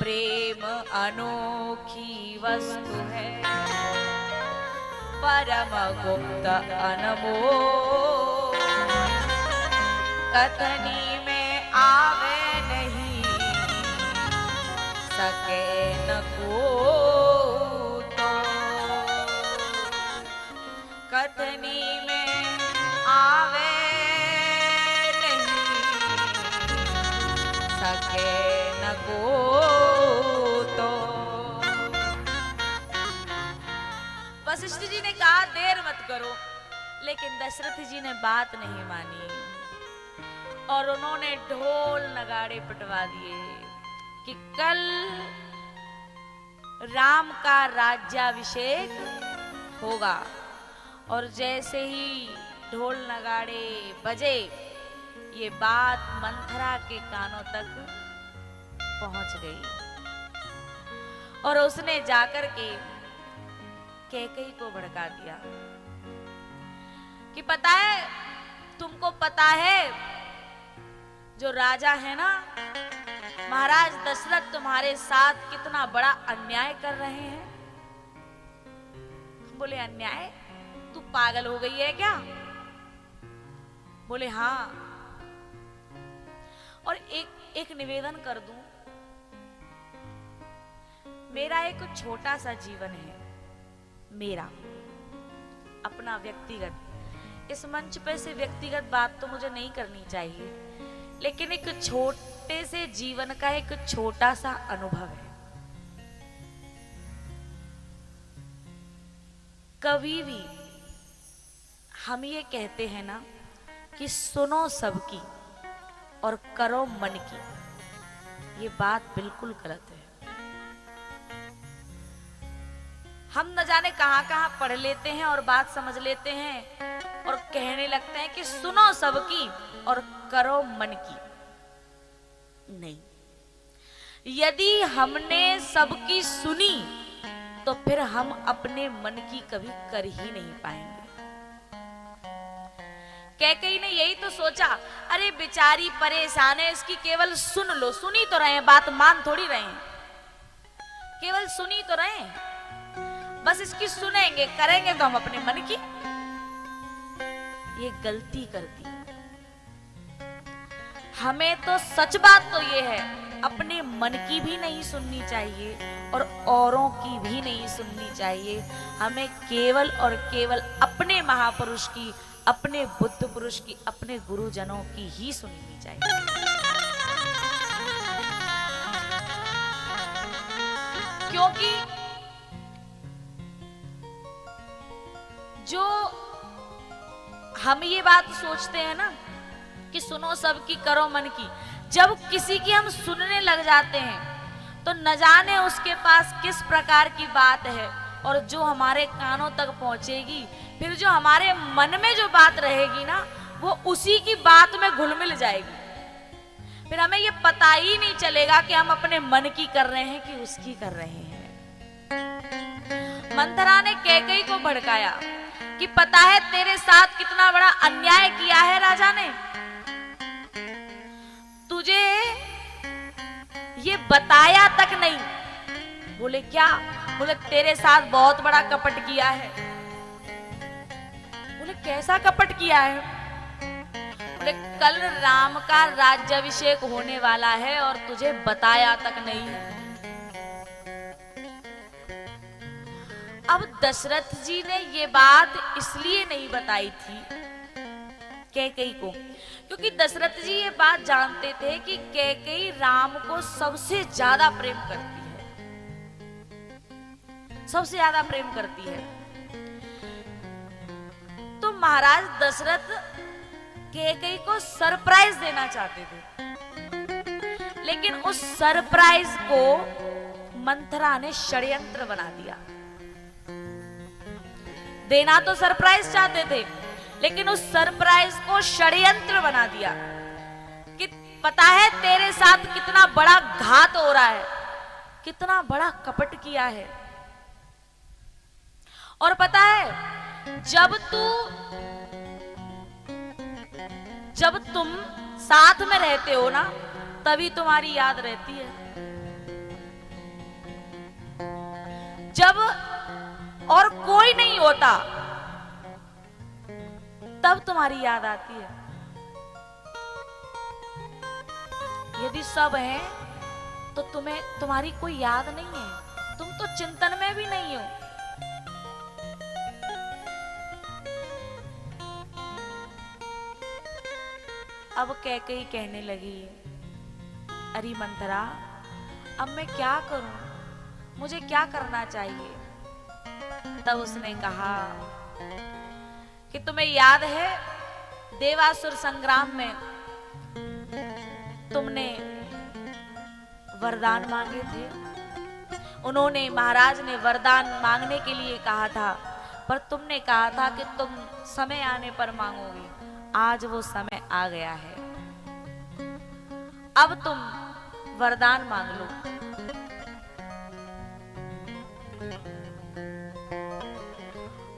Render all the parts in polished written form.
प्रेम अनोखी वस्तु है, परम गुप्त अनमोल, कथनी में आवे नहीं सके न को, तो कथनी में आवे नहीं सके न को, तो वशिष्ठ जी ने कहा देर मत करो, लेकिन दशरथ जी ने बात नहीं मानी और उन्होंने ढोल नगाड़े पिटवा दिए कि कल राम का राज्याभिषेक होगा। और जैसे ही ढोल नगाड़े बजे, ये बात मंथरा के कानों तक पहुंच गई और उसने जाकर के कैकेयी को भड़का दिया कि पता है, तुमको पता है जो राजा है ना, महाराज दशरथ तुम्हारे साथ कितना बड़ा अन्याय कर रहे हैं। बोले अन्याय? तू पागल हो गई है क्या? बोले हाँ। और एक निवेदन कर दूं, मेरा एक छोटा सा जीवन है, मेरा अपना व्यक्तिगत। इस मंच पे से व्यक्तिगत बात तो मुझे नहीं करनी चाहिए, लेकिन एक छोटे से जीवन का एक छोटा सा अनुभव है। कभी भी हम ये कहते हैं ना कि सुनो सबकी और करो मन की, ये बात बिल्कुल गलत है। हम न जाने कहां कहां पढ़ लेते हैं और बात समझ लेते हैं और कहने लगते हैं कि सुनो सबकी और करो मन की। नहीं, यदि हमने सबकी सुनी तो फिर हम अपने मन की कभी कर ही नहीं पाएंगे। कैकेयी ने यही तो सोचा, अरे बेचारी परेशान है, इसकी केवल सुन लो। सुनी तो रहे हैं, बात मान थोड़ी रहे हैं, केवल सुनी तो रहे हैं, बस इसकी सुनेंगे, करेंगे तो हम अपने मन की। ये गलती कर दी। हमें तो सच बात तो ये है, अपने मन की भी नहीं सुननी चाहिए और औरों की भी नहीं सुननी चाहिए। हमें केवल और केवल अपने महापुरुष की, अपने बुद्ध पुरुष की, अपने गुरुजनों की ही सुननी चाहिए। क्योंकि जो हम ये बात सोचते हैं ना कि सुनो सबकी करो मन की, जब किसी की हम सुनने लग जाते हैं तो न जाने उसके पास किस प्रकार की बात है, और जो हमारे कानों तक पहुंचेगी, फिर जो हमारे मन में जो बात रहेगी ना, वो उसी की बात में घुल मिल जाएगी। फिर हमें ये पता ही नहीं चलेगा कि हम अपने मन की कर रहे हैं कि उसकी कर रहे हैं। मंथरा ने कैकेयी को भड़काया कि पता है तेरे साथ कितना बड़ा अन्याय किया है राजा ने, तुझे ये बताया तक नहीं। बोले क्या? बोले तेरे साथ बहुत बड़ा कपट किया है। बोले कैसा कपट किया है? बोले कल राम का राज्याभिषेक होने वाला है और तुझे बताया तक नहीं। अब दशरथ जी ने ये बात इसलिए नहीं बताई थी कैकेयी को, क्योंकि दशरथ जी ये बात जानते थे कि कैकेयी राम को सबसे ज्यादा प्रेम करती है, सबसे ज्यादा प्रेम करती है। तो महाराज दशरथ कैकेयी को सरप्राइज देना चाहते थे, लेकिन उस सरप्राइज को मंथरा ने षड्यंत्र बना दिया। देना तो सरप्राइज चाहते थे, लेकिन उस सरप्राइज को षड्यंत्र बना दिया कि पता है तेरे साथ कितना बड़ा घात हो रहा है, कितना बड़ा कपट किया है। और पता है जब तुम साथ में रहते हो ना, तभी तुम्हारी याद रहती है। जब और कोई नहीं होता तब तुम्हारी याद आती है। यदि सब है तो तुम्हारी कोई याद नहीं है, तुम तो चिंतन में भी नहीं हो। अब कैकेयी कहने लगी, अरे मंथरा, अब मैं क्या करूं, मुझे क्या करना चाहिए। तब उसने कहा कि तुम्हें याद है देवासुर संग्राम में तुमने वरदान मांगे थे। उन्होंने, महाराज ने वरदान मांगने के लिए कहा था, पर तुमने कहा था कि तुम समय आने पर मांगोगे। आज वो समय आ गया है, अब तुम वरदान मांग लो।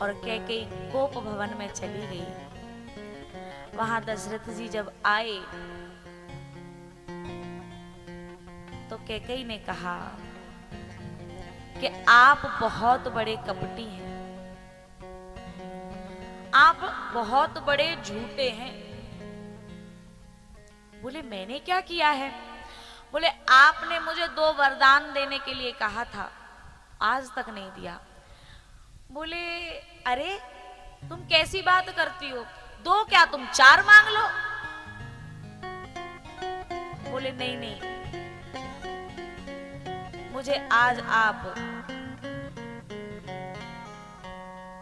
और कैकेयी कोप भवन में चली गई। वहां दशरथ जी जब आए तो कैकेयी ने कहा कि आप बहुत बड़े कपटी हैं, आप बहुत बड़े झूठे हैं। बोले मैंने क्या किया है? बोले आपने मुझे 2 वरदान देने के लिए कहा था, आज तक नहीं दिया। बोले अरे तुम कैसी बात करती हो, 2 क्या तुम 4 मांग लो। बोले नहीं नहीं, मुझे आज आप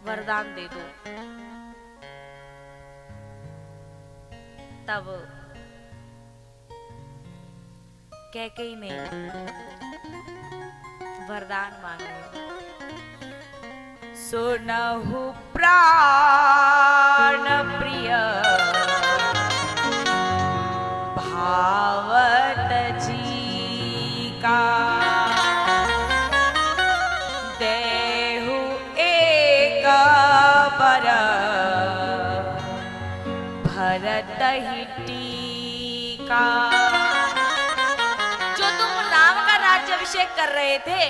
वरदान दे दो। तब कैकेयी ने वरदान मांगे, सुनहु प्राण प्रिय भावत जी का, देहु एक बर भरत ही टीका। अभिषेक कर रहे थे,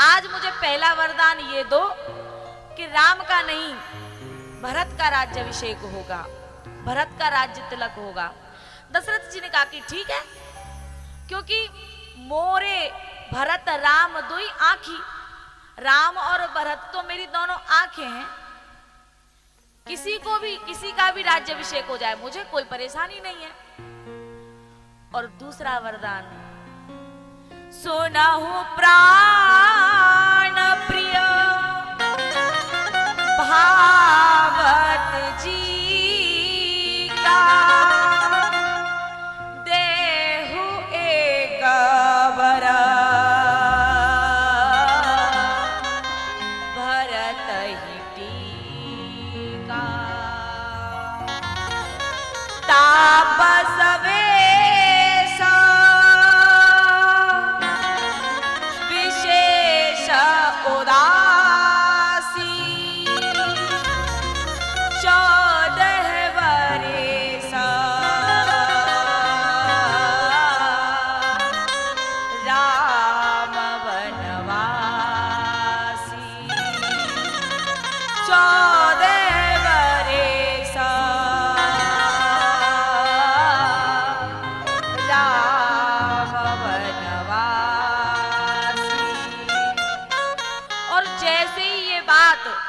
आज मुझे पहला वरदान ये दो कि राम का नहीं भरत का राज्याभिषेक होगा, भरत का राज्य तिलक होगा। दशरथ जी ने कहा कि ठीक है, क्योंकि मोरे भरत राम दुई आंखी, राम और भरत तो मेरी दोनों आंखें हैं, किसी को भी किसी का भी राज्याभिषेक हो जाए, मुझे कोई परेशानी नहीं है। और दूसरा वरदान, सुनहु प्राण प्रिय भावत जी का, देहु एक बर भरत ही टीका। तापस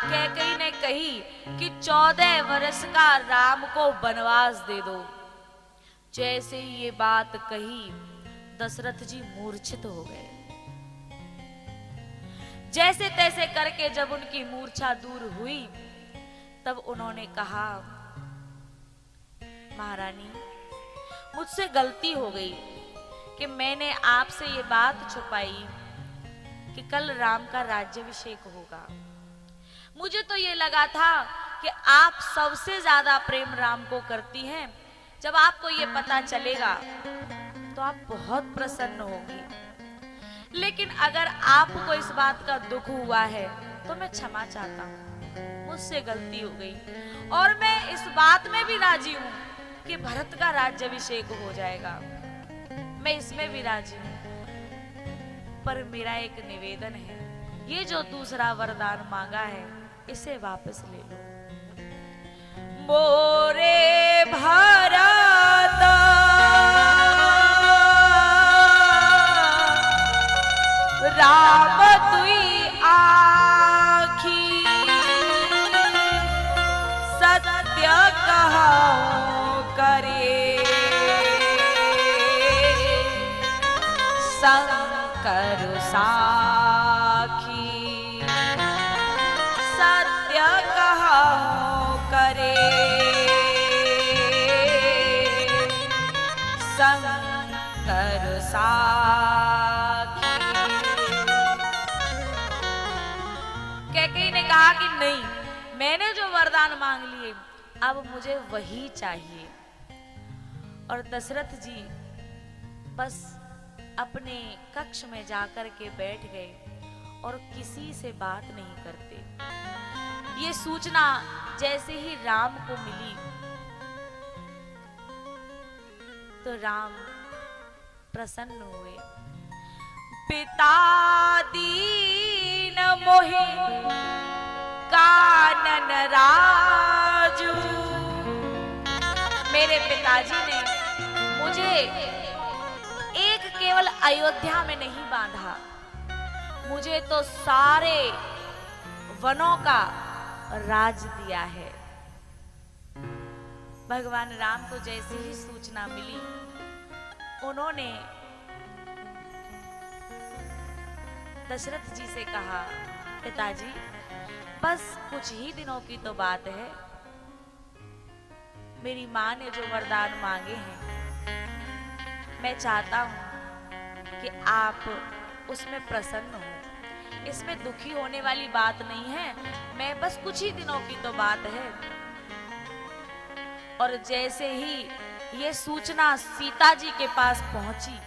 कैकेयी ने कही कि 14 वर्ष का राम को वनवास दे दो। जैसे ही ये बात कही दशरथ जी मूर्छित हो गए। जैसे तैसे करके जब उनकी मूर्छा दूर हुई तब उन्होंने कहा, महारानी मुझसे गलती हो गई कि मैंने आपसे ये बात छुपाई कि कल राम का राज्याभिषेक होगा। मुझे तो ये लगा था कि आप सबसे ज्यादा प्रेम राम को करती हैं। जब आपको ये पता चलेगा तो आप बहुत प्रसन्न होंगी, लेकिन अगर आपको इस बात का दुख हुआ है तो मैं क्षमा चाहता हूँ, मुझसे गलती हो गई और मैं इस बात में भी राजी हूँ कि भरत का राज्याभिषेक हो जाएगा, मैं इसमें भी राजी हूँ। पर मेरा एक निवेदन है, ये जो दूसरा वरदान मांगा है इसे वापस ले लो। मोरे भरत राम तुई आखी सत्य कहो करे शंकर साखी सत्य कहो करे शंकर साखी। कैकेयी ने कहा कि नहीं, मैंने जो वरदान मांग लिए अब मुझे वही चाहिए। और दशरथ जी बस अपने कक्ष में जाकर के बैठ गए और किसी से बात नहीं करते। ये सूचना जैसे ही राम को मिली तो राम प्रसन्न हुए। पिता दीन मोहि कानन राजू, मेरे पिताजी ने मुझे एक केवल अयोध्या में नहीं बांधा, मुझे तो सारे वनों का राज दिया है। भगवान राम को जैसे ही सूचना मिली उन्होंने दशरथ जी से कहा, पिताजी बस कुछ ही दिनों की तो बात है, मेरी माँ ने जो वरदान मांगे हैं मैं चाहता हूं कि आप उसमें प्रसन्न हो, इसमें दुखी होने वाली बात नहीं है, मैं बस कुछ ही दिनों की तो बात है। और जैसे ही ये सूचना सीता जी के पास पहुंची